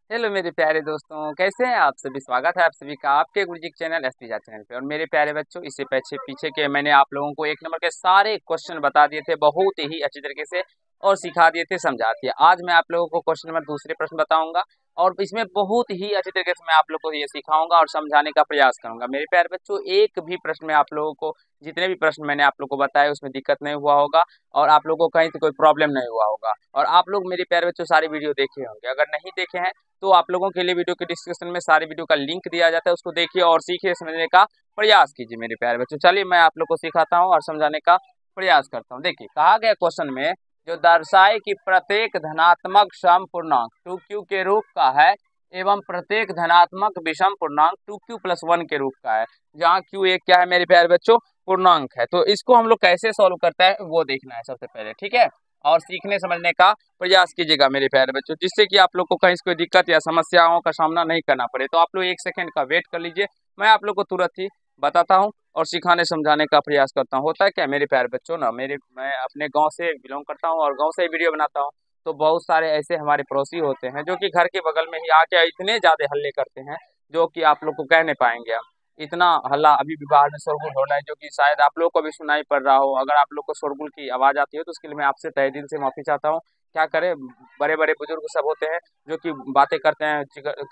Hello मेरे प्यारे दोस्तों, कैसे हैं आप सभी। स्वागत है आप सभी का आपके गुरुजी के चैनल एसपीजा चैनल पे। और मेरे प्यारे बच्चों, इससे पीछे पीछे के मैंने आप लोगों को 1 नंबर के सारे क्वेश्चन बता दिए थे बहुत ही अच्छी तरीके से, और सिखा दिए थे, समझा दिए। आज मैं आप लोगों को क्वेश्चन नंबर दूसरे प्रश्न बताऊंगा, और इसमें बहुत ही अच्छी तरीके से मैं आप लोगों को ये सिखाऊंगा और समझाने का प्रयास करूंगा। मेरे प्यारे बच्चों, एक भी प्रश्न में आप लोगों को, जितने भी प्रश्न मैंने आप लोगों को बताए उसमें दिक्कत नहीं हुआ होगा, और आप लोगों को कहीं से कोई प्रॉब्लम नहीं हुआ होगा। और आप लोग मेरे प्यारे बच्चों सारी वीडियो देखे होंगे। अगर नहीं देखे हैं तो आप लोगों के लिए वीडियो के डिस्क्रिप्शन में सारी वीडियो का लिंक दिया जाता है, उसको देखिए और सीखिए, समझने का प्रयास कीजिए मेरे प्यारे बच्चों। चलिए मैं आप लोग को सिखाता हूँ और समझाने का प्रयास करता हूँ। देखिए, कहा गया क्वेश्चन में, जो दर्शाए कि प्रत्येक धनात्मक सम पूर्णांक 2q के रूप का है एवं प्रत्येक धनात्मक विषम पूर्णांक 2q+1 के रूप का है, जहाँ q एक क्या है मेरे प्यारे बच्चों, पूर्णांक है। तो इसको हम लोग कैसे सॉल्व करता है वो देखना है सबसे पहले, ठीक है। और सीखने समझने का प्रयास कीजिएगा मेरे प्यारे बच्चों, जिससे कि आप लोग को कहीं से कोई दिक्कत या समस्याओं का सामना नहीं करना पड़े। तो आप लोग 1 सेकंड का वेट कर लीजिए, मैं आप लोग को तुरंत ही बताता हूँ और सिखाने समझाने का प्रयास करता हूँ। होता है क्या मेरे प्यारे बच्चों ना, मैं अपने गांव से बिलोंग करता हूँ और गांव से ही वीडियो बनाता हूँ। तो बहुत सारे ऐसे हमारे पड़ोसी होते हैं जो कि घर के बगल में ही आके इतने ज्यादा हल्ले करते हैं, जो कि आप लोग को कह नहीं पाएंगे हम। इतना हल्ला, अभी भी बाहर में शोरगुल हो रहा है, जो कि शायद आप लोग को भी सुनाई पड़ रहा हो। अगर आप लोग को शोरगुल की आवाज आती है तो उसके लिए मैं आपसे तहे दिल से माफी चाहता हूँ। क्या करें, बड़े बड़े बुजुर्ग सब होते हैं जो कि बातें करते हैं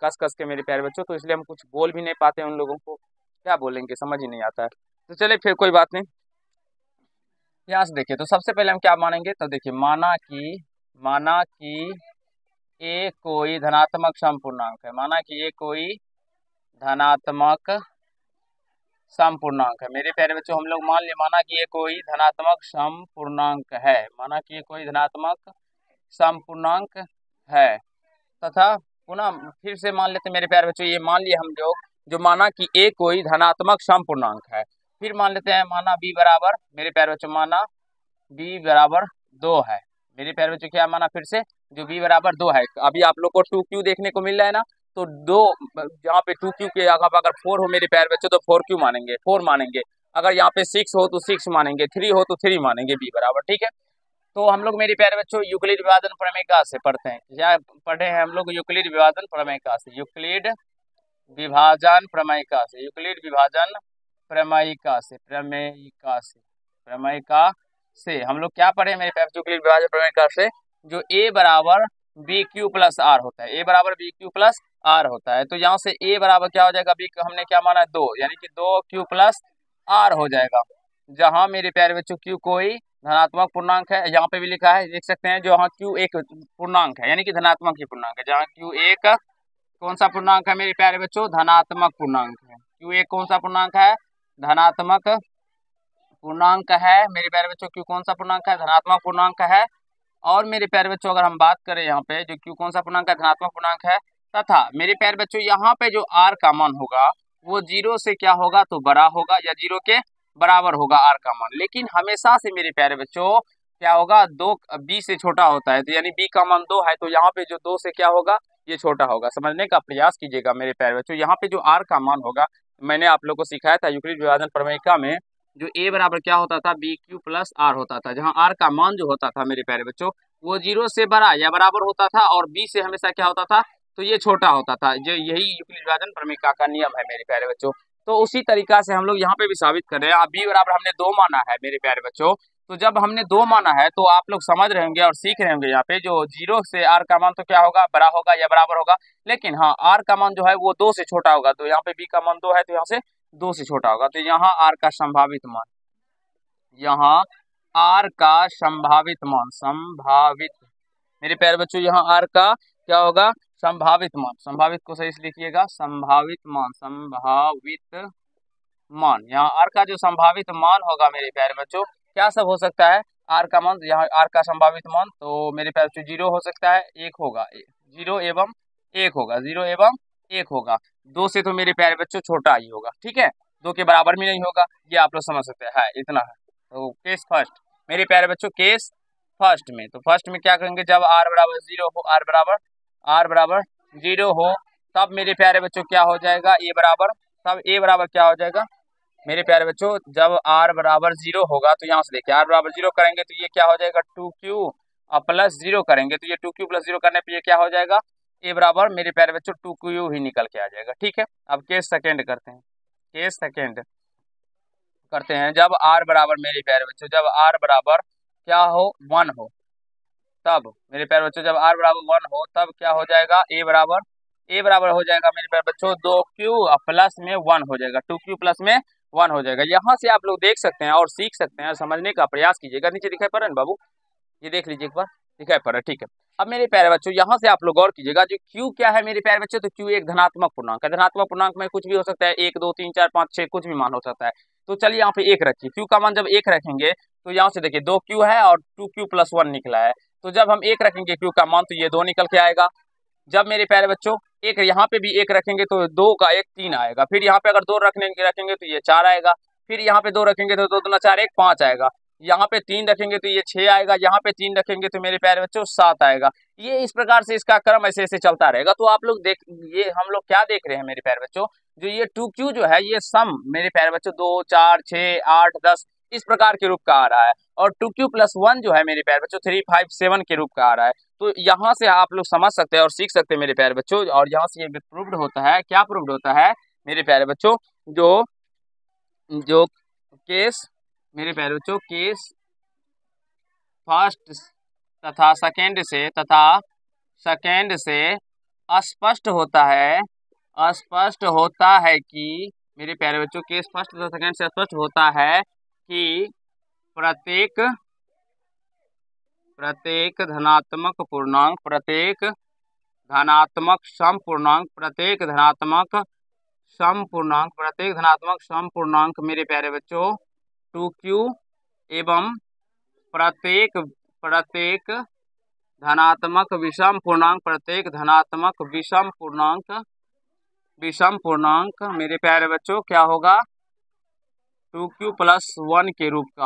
कस कस के मेरे प्यारे बच्चों, तो इसलिए हम कुछ बोल भी नहीं पाते हैं उन लोगों को। क्या बोलेंगे, समझ ही नहीं आता है। तो चलिए फिर कोई बात नहीं। यहाँ से देखिए, तो सबसे पहले हम क्या मानेंगे, तो देखिए, माना कि ए कोई धनात्मक समपूर्णांक है। माना कि ए कोई धनात्मक समपूर्णांक है मेरे प्यारे बच्चों। हम लोग मान लिया, माना कि ये कोई धनात्मक समपूर्णांक है। माना कि ये कोई धनात्मक समपूर्णांक है तथा पुनः फिर से मान लेते मेरे प्यारे बच्चों, ये मान लिया हम लोग, जो माना कि ए कोई धनात्मक समपूर्णांक है। फिर मान लेते हैं माना बी बराबर, मेरे प्यारे बच्चों माना बी बराबर 2 है। मेरे प्यारे बच्चों क्या माना फिर से, जो बी बराबर 2 है। अभी आप लोग को 2q देखने को मिल रहा है ना, तो 2, जहाँ पे 2q के जगह अगर 4 हो मेरे प्यारे बच्चों तो 4q मानेंगे, 4 मानेंगे। अगर यहाँ पे 6 हो तो 6 मानेंगे, 3 हो तो 3 मानेंगे, बी बराबर, ठीक है। तो हम लोग मेरे प्यारे बच्चों यूक्लिड विभाजन प्रमेय से पढ़ते हैं, या पढ़े हैं हम लोग यूक्लिड विभाजन प्रमेय से, यूक्लिड विभाजन प्रमेय से, यूक्लिड विभाजन प्रमेयिका से, प्रमेयिका से हम लोग क्या पढ़े मेरे प्यारे यूक्लिड विभाजन प्रमेयिका से, जो ए बराबर बी क्यू प्लस आर होता है। ए बराबर बी क्यू प्लस आर होता है। तो यहाँ से ए बराबर क्या हो जाएगा, बी हमने क्या माना है 2, यानी कि 2q प्लस आर हो जाएगा। जहां मेरे प्यारे बच्चों क्यू कोई धनात्मक पूर्णांक है, यहाँ पे भी लिखा है देख सकते हैं, जो यहाँ क्यू एक पूर्णांक है यानी कि धनात्मक ही पूर्णांक है। जहाँ क्यू एक कौन सा पूर्णांक है मेरे प्यारे बच्चों, धनात्मक पूर्णांक है। क्यू एक कौन सा पूर्णांक है, धनात्मक पूर्णांक है मेरे प्यारे बच्चों। क्यू कौन सा पूर्णांक है, धनात्मक पूर्णांक है। और मेरे प्यारे बच्चों अगर हम बात करें यहाँ पे, जो क्यू कौन सा पूर्णांक है, धनात्मक पूर्णांक है, तथा मेरे प्यारे बच्चों यहाँ पे जो आर का मान होगा वो 0 से क्या होगा, तो बड़ा होगा, या 0 के बराबर होगा आर का मान। लेकिन हमेशा से मेरे प्यारे बच्चों क्या होगा, 2 बी से छोटा होता है, तो यानी बी का मान 2 है, तो यहाँ पे जो 2 से क्या होगा, ये छोटा होगा। समझने का प्रयास कीजिएगा मेरे प्यारे बच्चों। यहाँ पे जो आर का मान होगा, मैंने आप लोग को सिखाया था यूक्लिड विभाजन प्रमेयिका में, जो ए बराबर क्या होता था, बी क्यू प्लस आर होता था। जहाँ आर का मान जो होता था मेरे प्यारे बच्चों, वो 0 से बड़ा या बराबर होता था, और बी से हमेशा क्या होता था, तो ये छोटा होता था। जो यही यूक्लिड विभाजन प्रमेयिका का नियम है मेरे प्यारे बच्चों। तो उसी तरीका से हम लोग यहाँ पे भी साबित कर रहे हैं। बी बराबर हमने 2 माना है मेरे प्यारे बच्चों, तो जब हमने 2 माना है तो आप लोग समझ रहे होंगे और सीख रहे होंगे यहाँ पे, जो 0 से आर का मान तो क्या होगा, बड़ा होगा या बराबर होगा। लेकिन हाँ, आर का मान जो है वो 2 से छोटा होगा, तो यहाँ पे बी का मान 2 है, तो यहाँ से 2 से छोटा होगा। तो यहाँ आर का संभावित मान, यहाँ आर का संभावित मेरे प्यारे बच्चों, यहाँ आर का क्या होगा, संभावित मान। संभावित को सही से लिखिएगा, संभावित मान। यहाँ आर का जो संभावित मान होगा मेरे प्यारे बच्चों, क्या सब हो सकता है, आर का मान, यहाँ आर का संभावित मान, तो मेरे प्यारे बच्चों 0 हो सकता है, 1 होगा, 0 एवं 1 होगा, 0 एवं 1 होगा। 2 से तो मेरे प्यारे बच्चों छोटा ही होगा, ठीक है, 2 के बराबर भी नहीं होगा, ये आप लोग समझ सकते हैं, इतना है। तो केस फर्स्ट मेरे प्यारे बच्चों, केस फर्स्ट में, तो फर्स्ट में क्या करेंगे, जब आर बराबर 0 हो, आर बराबर 0 हो, तब मेरे प्यारे बच्चों क्या हो जाएगा, ए बराबर, तब ए बराबर क्या हो जाएगा मेरे प्यारे बच्चों, जब आर बराबर 0 होगा, तो यहाँ से देखिए आर बराबर 0 करेंगे तो ये क्या हो जाएगा, 2q प्लस 0 करेंगे, तो ये 2q प्लस 0 करने पे ये क्या हो जाएगा, ए बराबर मेरे प्यारे बच्चों 2Q ही निकल के आ जाएगा। ठीक है, अब केस सेकेंड करते हैं। केस सेकेंड करते हैं, जब आर बराबर मेरे प्यारे बच्चों, जब आर बराबर क्या हो 1 हो, तब मेरे प्यारे बच्चों जब आर बराबर 1 हो तब क्या हो जाएगा, ए बराबर हो जाएगा मेरे प्यारे बच्चों 2Q प्लस में 1 हो जाएगा, 2Q प्लस में 1 हो जाएगा। यहाँ से आप लोग देख सकते हैं और सीख सकते हैं, समझने का प्रयास कीजिएगा। नीचे दिखाई पड़ रहा है बाबू, ये देख लीजिए एक बार, दिखाई पड़ रहा है। ठीक है, अब मेरे प्यारे बच्चों यहाँ से आप लोग गौर कीजिएगा, जो Q क्या है मेरे प्यारे बच्चों, तो Q एक धनात्मक पूर्णांक है। धनात्मक पूर्णांक में कुछ भी हो सकता है, 1 2 3 4 5 6 कुछ भी मान हो सकता है। तो चलिए यहाँ पे 1 रखिए, Q का मान जब 1 रखेंगे तो यहाँ से देखिए 2Q है और 2Q प्लस 1 निकला है। तो जब हम 1 रखेंगे Q का मान तो ये 2 निकल के आएगा। जब मेरे प्यारे बच्चों एक यहाँ पे भी 1 रखेंगे तो 2 का 1 3 आएगा। फिर यहाँ पे अगर 2 रखेंगे तो ये 4 आएगा। फिर यहाँ पे 2 रखेंगे तो 2 दूना 4 1 5 आएगा। यहाँ पे 3 रखेंगे तो ये 6 आएगा। यहाँ पे 3 रखेंगे तो मेरे प्यारे बच्चों 7 आएगा। ये इस प्रकार से इसका क्रम ऐसे ऐसे चलता रहेगा। तो आप लोग देख, ये हम लोग क्या देख रहे हैं मेरे प्यारे बच्चों, जो ये 2Q जो है ये सम मेरे प्यारे बच्चों 2 4 6 8 10 इस प्रकार के रूप का आ रहा है, और 2Q प्लस 1 जो है मेरे प्यारे बच्चों 3 5 7 के रूप का आ रहा है। तो यहाँ से आप लोग समझ सकते हैं और सीख सकते हैं मेरे प्यारे बच्चों। और यहाँ से ये प्रूव्ड होता है, क्या प्रूव्ड होता है मेरे प्यारे बच्चों, जो जो केस मेरे प्यारे बच्चों केस फर्स्ट तथा सेकेंड से स्पष्ट होता है कि मेरे प्यारे बच्चों केस फर्स्ट तथा सेकेंड से स्पष्ट होता है कि प्रत्येक धनात्मक पूर्णांक, प्रत्येक धनात्मक सम पूर्णांक मेरे प्यारे बच्चों 2Q एवं प्रत्येक धनात्मक विषम पूर्णांक मेरे प्यारे बच्चों क्या होगा, 2Q प्लस 1 के रूप का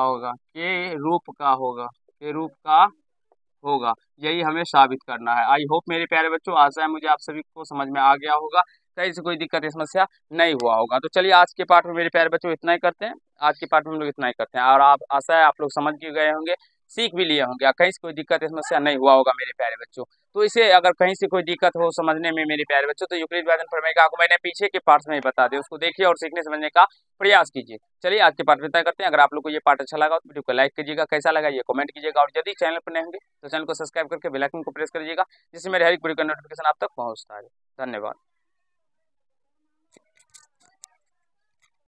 होगा। यही हमें साबित करना है। आई होप मेरे प्यारे बच्चों, आशा है मुझे आप सभी को समझ में आ गया होगा, कहीं से कोई दिक्कत या समस्या नहीं हुआ होगा। तो चलिए आज के पार्ट में मेरे प्यारे बच्चों इतना ही करते हैं। आज के पार्ट में हम लोग इतना ही करते हैं, और आप आशा है आप लोग समझ भी गए होंगे, सीख भी लिए होंगे, कहीं से कोई दिक्कत या समस्या नहीं हुआ होगा मेरे प्यारे बच्चों। तो इसे अगर कहीं से कोई दिक्कत हो समझने में मेरे प्यारे बच्चों, तो यूक्लिड विभाजन प्रमेय का आपको मैंने पीछे के पार्ट्स में ही बता दिया, उसको देखिए और सीखने समझने का प्रयास कीजिए। चलिए आज के पार्ट में तय करते हैं। अगर आप लोग को ये पार्ट अच्छा लगा तो वीडियो को लाइक कीजिएगा, कैसा लगा ये कमेंट कीजिएगा, और यदि चैनल पर नए होंगे तो चैनल को सब्सक्राइब करके बेल आइकन को प्रेस करिएगा, जिससे मेरे हर एक वीडियो का नोटिफिकेशन आप तक पहुंचता है। धन्यवाद।